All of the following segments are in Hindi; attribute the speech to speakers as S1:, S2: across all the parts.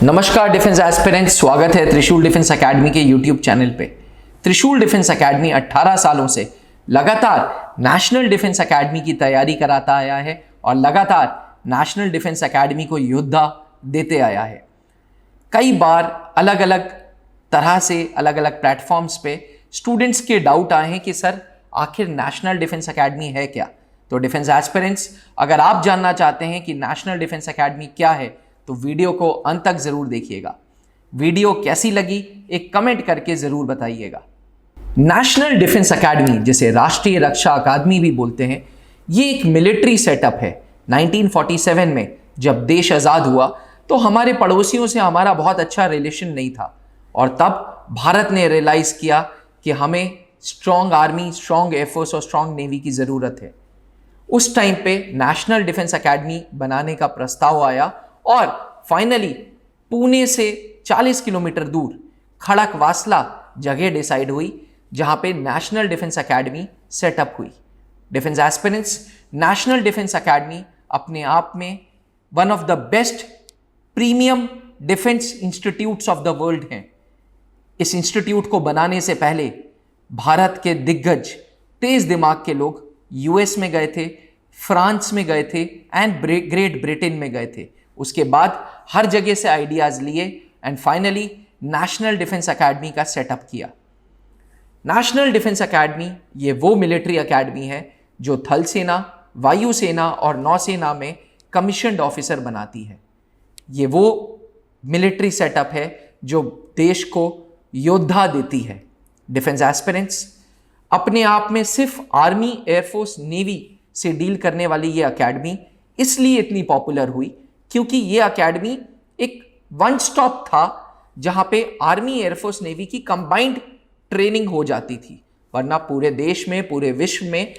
S1: नमस्कार डिफेंस एस्पिरेंट्स, स्वागत है त्रिशूल डिफेंस एकेडमी के यूट्यूब चैनल पे। त्रिशूल डिफेंस एकेडमी 18 सालों से लगातार नेशनल डिफेंस एकेडमी की तैयारी कराता आया है और लगातार नेशनल डिफेंस एकेडमी को योद्धा देते आया है। कई बार अलग अलग तरह से अलग अलग प्लेटफॉर्म्स पे स्टूडेंट्स के डाउट आए हैं कि सर आखिर नेशनल डिफेंस एकेडमी है क्या। तो डिफेंस एस्पिरेंट्स, अगर आप जानना चाहते हैं कि नेशनल डिफेंस एकेडमी क्या है तो वीडियो को अंत तक जरूर देखिएगा। वीडियो कैसी लगी एक कमेंट करके जरूर बताइएगा। नेशनल डिफेंस एकेडमी, जिसे राष्ट्रीय रक्षा अकादमी भी बोलते हैं, ये एक मिलिट्री सेटअप है। 1947 में जब देश आज़ाद हुआ तो हमारे पड़ोसियों से हमारा बहुत अच्छा रिलेशन नहीं था और तब भारत ने रियलाइज किया कि हमें स्ट्रॉन्ग आर्मी, स्ट्रॉन्ग एयरफोर्स और स्ट्रॉन्ग नेवी की ज़रूरत है। उस टाइम पे नेशनल डिफेंस एकेडमी बनाने का प्रस्ताव आया और फाइनली पुणे से 40 किलोमीटर दूर खड़कवासला जगह डिसाइड हुई जहां पे नेशनल डिफेंस एकेडमी सेटअप हुई। Defence aspirants, national defence academy अपने आप में one of the best premium defence institutes of the world हैं। इस इंस्टीट्यूट को बनाने से पहले भारत के दिग्गज तेज दिमाग के लोग यूएस में गए थे, फ्रांस में गए थे एंड ग्रेट ब्रिटेन में गए थे। उसके बाद हर जगह से आइडियाज लिए and finally national defence academy का सेटअप किया। नेशनल डिफेंस एकेडमी ये वो मिलिट्री एकेडमी है जो थल सेना, वायुसेना और नौसेना में कमीशन्ड ऑफिसर बनाती है। ये वो मिलिट्री सेटअप है जो देश को योद्धा देती है। डिफेंस एस्पिरेंट्स, अपने आप में सिर्फ आर्मी, एयरफोर्स, नेवी से डील करने वाली ये एकेडमी इसलिए इतनी पॉपुलर हुई क्योंकि ये एकेडमी एक वन स्टॉप था जहां पे आर्मी, एयरफोर्स, नेवी की कंबाइंड ट्रेनिंग हो जाती थी। वरना पूरे देश में, पूरे विश्व में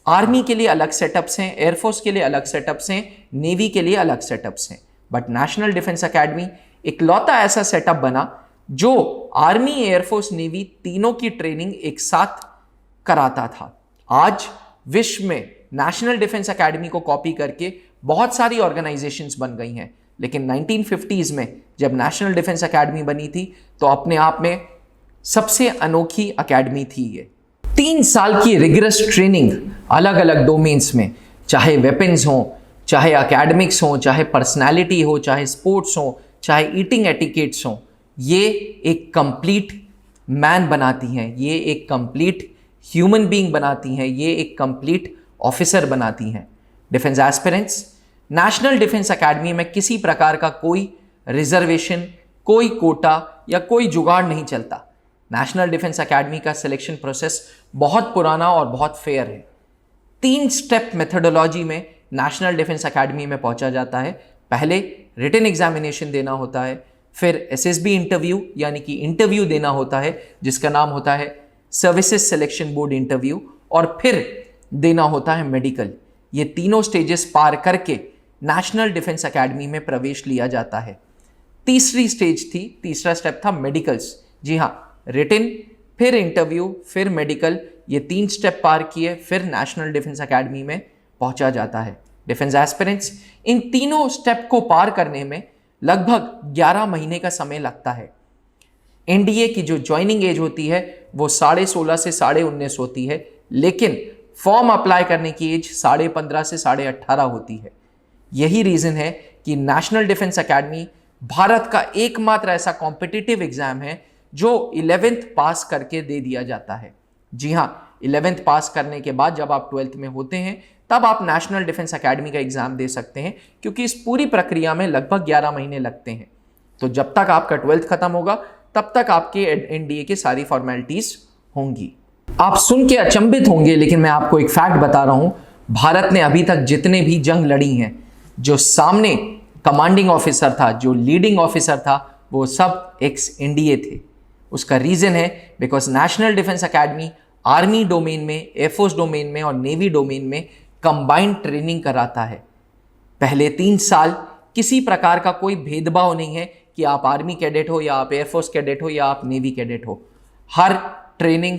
S1: आर्मी के लिए अलग सेटअप्स हैं, एयरफोर्स के लिए अलग सेटअप्स हैं, नेवी के लिए अलग सेटअप्स हैं। बट नेशनल डिफेंस एकेडमी इकलौता ऐसा सेटअप बना जो आर्मी, एयरफोर्स, नेवी तीनों की ट्रेनिंग एक साथ कराता था। आज विश्व में नेशनल डिफेंस एकेडमी को कॉपी करके बहुत सारी ऑर्गेनाइजेशंस बन गई हैं, लेकिन 1950s में जब नेशनल डिफेंस एकेडमी बनी थी तो अपने आप में सबसे अनोखी एकेडमी थी ये। 3 साल की रिगरस ट्रेनिंग अलग अलग डोमेन्स में, चाहे वेपन्स हो, चाहे एकेडमिक्स हो, चाहे पर्सनैलिटी हो, चाहे स्पोर्ट्स हो, चाहे ईटिंग एटिकेट्स हो, ये एक कंप्लीट मैन बनाती हैं, ये एक कंप्लीट ह्यूमन बीइंग बनाती हैं, ये एक कंप्लीट ऑफिसर बनाती हैं। Defence aspirants, national defence academy में किसी प्रकार का कोई रिजर्वेशन, कोई कोटा या कोई जुगाड़ नहीं चलता। नेशनल डिफेंस एकेडमी का सिलेक्शन प्रोसेस बहुत पुराना और बहुत फेयर है। 3 स्टेप मेथडोलॉजी में नेशनल डिफेंस एकेडमी में पहुंचा जाता है। पहले रिटन एग्जामिनेशन देना होता है, फिर एसएसबी इंटरव्यू यानी कि इंटरव्यू देना होता है जिसका नाम होता है सर्विसेज सिलेक्शन बोर्ड इंटरव्यू, और फिर देना होता है मेडिकल। ये तीनों स्टेजेस पार करके नेशनल डिफेंस एकेडमी में प्रवेश लिया जाता है। तीसरा स्टेप था मेडिकल्स। जी हाँ, रिटन, फिर इंटरव्यू, फिर मेडिकल, ये 3 स्टेप पार किए फिर नेशनल डिफेंस एकेडमी में पहुंचा जाता है। डिफेंस एस्पिरेंट्स, इन तीनों स्टेप को पार करने में लगभग 11 महीने का समय लगता है। एनडीए की जो ज्वाइनिंग एज होती है वो 16.5 से 19.5 होती है, लेकिन फॉर्म अप्लाई करने की एज 15.5 से 18.5 होती है। यही रीजन है कि नेशनल डिफेंस एकेडमी भारत का एकमात्र ऐसा कॉम्पिटिटिव एग्जाम है जो 11th पास करके दे दिया जाता है। जी हाँ, 11th पास करने के बाद जब आप 12th में होते हैं तब आप नेशनल डिफेंस एकेडमी का एग्जाम दे सकते हैं, क्योंकि इस पूरी प्रक्रिया में लगभग 11 महीने लगते हैं। तो जब तक आपका 12th खत्म होगा तब तक आपके एनडीए की सारी फॉर्मेलिटीज होंगी। आप सुन के अचंभित होंगे, लेकिन मैं आपको एक फैक्ट बता रहा हूं। भारत ने अभी तक जितने भी जंग लड़ी हैं, जो सामने कमांडिंग ऑफिसर था, जो लीडिंग ऑफिसर था, वो सब एक्स एनडीए थे। उसका रीजन है because national defence academy army domain में, एयरफोर्स डोमेन में और नेवी डोमेन में कंबाइंड ट्रेनिंग कराता है। पहले 3 साल किसी प्रकार का कोई भेदभाव नहीं है कि आप आर्मी कैडेट हो या आप एयरफोर्स कैडेट हो या आप नेवी कैडेट हो। हर ट्रेनिंग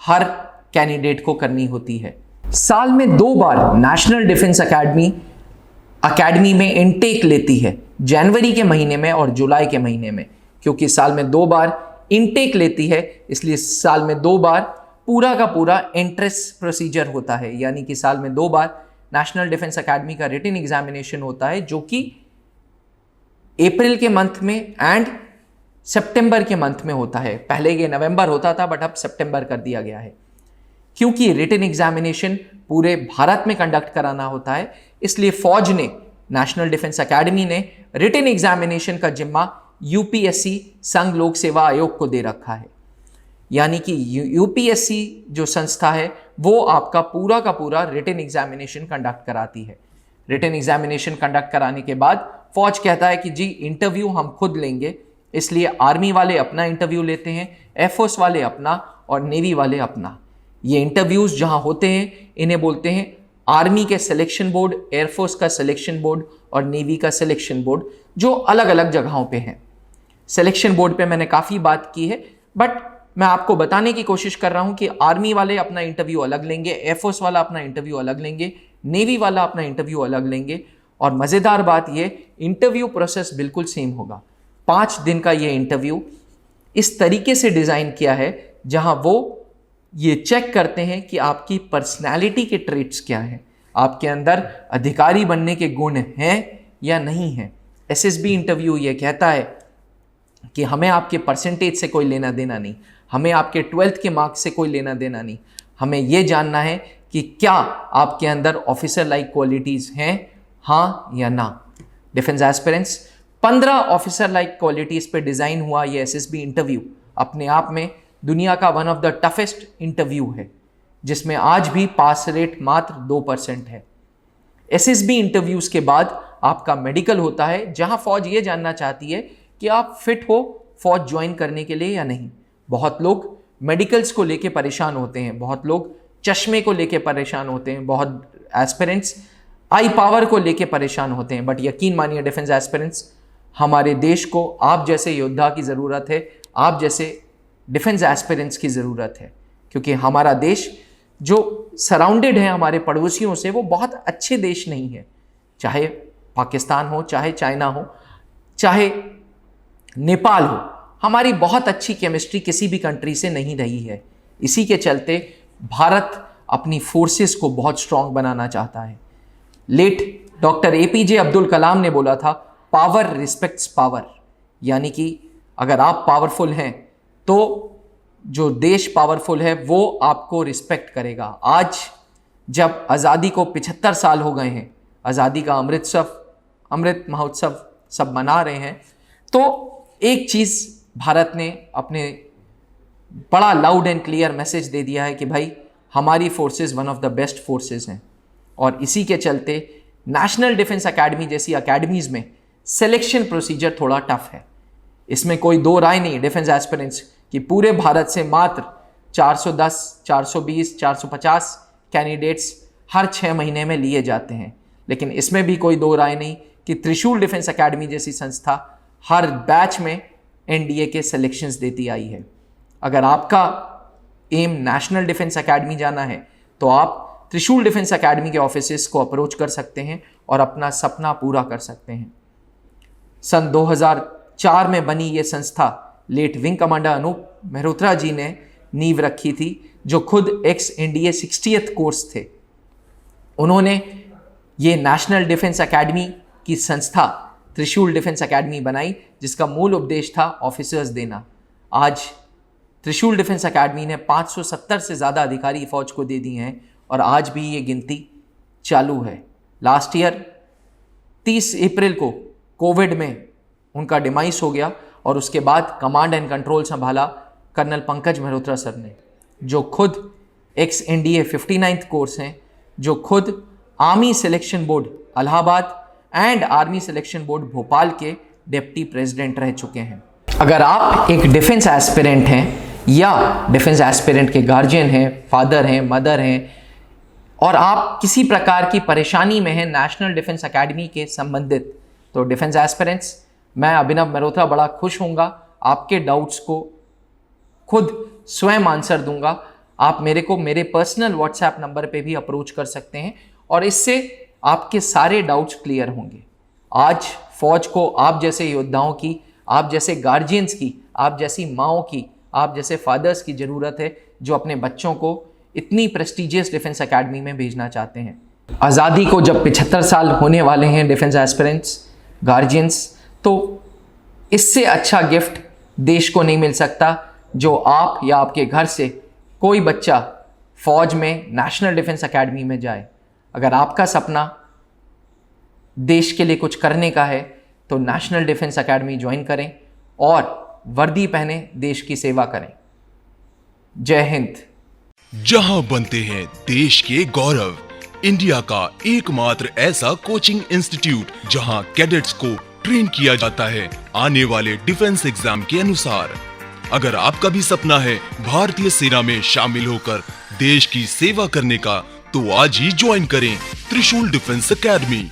S1: हर कैंडिडेट को करनी होती है। साल में 2 बार नेशनल डिफेंस एकेडमी में इनटेक लेती है, जनवरी के महीने में और जुलाई के महीने में, क्योंकि साल में 2 बार इनटेक लेती है, इसलिए साल में 2 बार पूरा का पूरा एंट्रेंस प्रोसीजर होता है। यानी कि साल में 2 बार नेशनल डिफेंस एकेडमी का रिटन एग्जामिनेशन होता है, जो कि अप्रैल के मंथ में एंड सितंबर के मंथ में होता है। पहले ये नवंबर होता था, बट अब सितंबर कर दिया गया है। क्योंकि रिटन एग्जामिनेशन पूरे भारत में कंडक्ट कराना होता है, इसलिए फौज ने, नेशनल डिफेंस एकेडमी ने रिटन एग्जामिनेशन का जिम्मा यूपीएससी संघ लोक सेवा आयोग को दे रखा है। यानी कि यूपीएससी जो संस्था है वो आपका पूरा का पूरा रिटन एग्जामिनेशन कंडक्ट कराती है। रिटन एग्जामिनेशन कंडक्ट कराने के बाद फौज कहता है कि जी इंटरव्यू हम खुद लेंगे, इसलिए आर्मी वाले अपना इंटरव्यू लेते हैं, एयरफोर्स वाले अपना और नेवी वाले अपना। ये इंटरव्यूज जहां होते हैं इन्हें बोलते हैं आर्मी के सिलेक्शन बोर्ड, एयरफोर्स का सिलेक्शन बोर्ड और नेवी का सिलेक्शन बोर्ड, जो अलग अलग जगहों पे हैं। सिलेक्शन बोर्ड पे मैंने काफ़ी बात की है, बट मैं आपको बताने की कोशिश कर रहा हूं कि आर्मी वाले अपना इंटरव्यू अलग लेंगे, एयरफोर्स वाला अपना इंटरव्यू अलग लेंगे, नेवी वाला अपना इंटरव्यू अलग लेंगे। और मज़ेदार बात ये, इंटरव्यू प्रोसेस बिल्कुल सेम होगा। 5 दिन का ये इंटरव्यू इस तरीके से डिज़ाइन किया है जहां वो ये चेक करते हैं कि आपकी पर्सनैलिटी के ट्रेट्स क्या हैं, आपके अंदर अधिकारी बनने के गुण हैं या नहीं हैं। एसएसबी इंटरव्यू ये कहता है कि हमें आपके परसेंटेज से कोई लेना देना नहीं, हमें आपके 12th के मार्क्स से कोई लेना देना नहीं, हमें ये जानना है कि क्या आपके अंदर ऑफिसर लाइक क्वालिटीज़ हैं, हाँ या ना। Defence aspirants 15 officer like qualities पे डिज़ाइन हुआ ये एसएसबी इंटरव्यू अपने आप में दुनिया का one of the toughest interview है, जिसमें आज भी पास रेट मात्र 2% है। एसएसबी इंटरव्यूज के बाद आपका मेडिकल होता है, जहां फौज ये जानना चाहती है कि आप फिट हो फौज ज्वाइन करने के लिए या नहीं। बहुत लोग मेडिकल्स को लेके परेशान होते हैं, बहुत लोग चश्मे को लेके परेशान होते हैं, बहुत एस्पिरेंट्स आई पावर को लेके परेशान होते हैं। बट यकीन मानिए डिफेंस एस्पिरेंट्स, हमारे देश को आप जैसे योद्धा की ज़रूरत है, आप जैसे डिफेंस एस्पिरेंट्स की ज़रूरत है, क्योंकि हमारा देश जो सराउंडेड है हमारे पड़ोसियों से, वो बहुत अच्छे देश नहीं है। चाहे पाकिस्तान हो, चाहे चाइना हो, चाहे नेपाल हो, हमारी बहुत अच्छी केमिस्ट्री किसी भी कंट्री से नहीं रही है। इसी के चलते भारत अपनी फोर्सेस को बहुत स्ट्रांग बनाना चाहता है। Late doctor APJ Abdul Kalam ने बोला था, पावर रिस्पेक्ट्स पावर। यानी कि अगर आप पावरफुल हैं तो जो देश पावरफुल है वो आपको रिस्पेक्ट करेगा। आज जब आज़ादी को 75 साल हो गए हैं, आज़ादी का अमृत महोत्सव सब मना रहे हैं, तो एक चीज़ भारत ने अपने बड़ा लाउड एंड क्लियर मैसेज दे दिया है कि भाई हमारी forces one of the best forces हैं। और इसी के चलते नेशनल डिफेंस एकेडमी जैसी एकेडमीज़ में सिलेक्शन प्रोसीजर थोड़ा टफ है। इसमें कोई दो राय नहीं डिफेंस एस्पिरेंट्स कि पूरे भारत से मात्र 410, 420, 450 कैंडिडेट्स हर 6 महीने में लिए जाते हैं। लेकिन इसमें भी कोई दो राय नहीं कि त्रिशूल डिफेंस एकेडमी जैसी संस्था हर बैच में एनडीए के सिलेक्शंस देती आई है। अगर आपका एम नेशनल डिफेंस एकेडमी जाना है तो आप त्रिशूल डिफेंस एकेडमी के ऑफिसेस को अप्रोच कर सकते हैं और अपना सपना पूरा कर सकते हैं। सन 2004 में बनी ये संस्था late wing commander Anup Mehrotra ji ने नींव रखी थी, जो खुद एक्स एनडीए 60th कोर्स थे। उन्होंने ये नेशनल डिफेंस एकेडमी की संस्था त्रिशूल डिफेंस एकेडमी बनाई, जिसका मूल उपदेश था ऑफिसर्स देना। आज त्रिशूल डिफेंस एकेडमी ने 570 से ज़्यादा अधिकारी फौज को दे दिए हैं और आज भी ये गिनती चालू है। लास्ट ईयर 30 अप्रैल को कोविड में उनका डिमाइस हो गया और उसके बाद कमांड एंड कंट्रोल संभाला कर्नल पंकज मेहरोत्रा सर ने, जो खुद एक्स एनडीए 59th कोर्स हैं, जो खुद army selection board Allahabad and army selection board Bhopal के डिप्टी प्रेसिडेंट रह चुके हैं। अगर आप एक डिफेंस एस्पिरेंट हैं या डिफेंस एस्पिरेंट के गार्जियन हैं, फादर हैं, मदर हैं, और आप किसी प्रकार की परेशानी में हैं नेशनल डिफेंस एकेडमी के संबंधित, तो डिफेंस एस्पिरेंट्स, मैं अभिनव मेहरोत्रा बड़ा खुश होऊंगा आपके डाउट्स को खुद स्वयं आंसर दूंगा। आप मेरे को मेरे पर्सनल व्हाट्सएप नंबर पे भी अप्रोच कर सकते हैं और इससे आपके सारे डाउट्स क्लियर होंगे। आज फौज को आप जैसे योद्धाओं की, आप जैसे गार्जियंस की, आप जैसी माओं की, आप जैसे फादर्स की ज़रूरत है जो अपने बच्चों को इतनी प्रेस्टिजियस डिफेंस एकेडमी में भेजना चाहते हैं। आज़ादी को जब 75 साल होने वाले हैं डिफेंस एस्पिरेंट्स, गार्जियंस, तो इससे अच्छा गिफ्ट देश को नहीं मिल सकता जो आप या आपके घर से कोई बच्चा फौज में नेशनल डिफेंस एकेडमी में जाए। अगर आपका सपना देश के लिए कुछ करने का है तो नेशनल डिफेंस एकेडमी ज्वाइन करें और वर्दी पहने देश की सेवा करें। जय हिंद।
S2: जहां बनते हैं देश के गौरव, इंडिया का एकमात्र ऐसा कोचिंग इंस्टीट्यूट जहां कैडेट्स को ट्रेन किया जाता है आने वाले डिफेंस एग्जाम के अनुसार। अगर आपका भी सपना है भारतीय सेना में शामिल होकर देश की सेवा करने का, तो आज ही ज्वाइन करें त्रिशूल डिफेंस एकेडमी।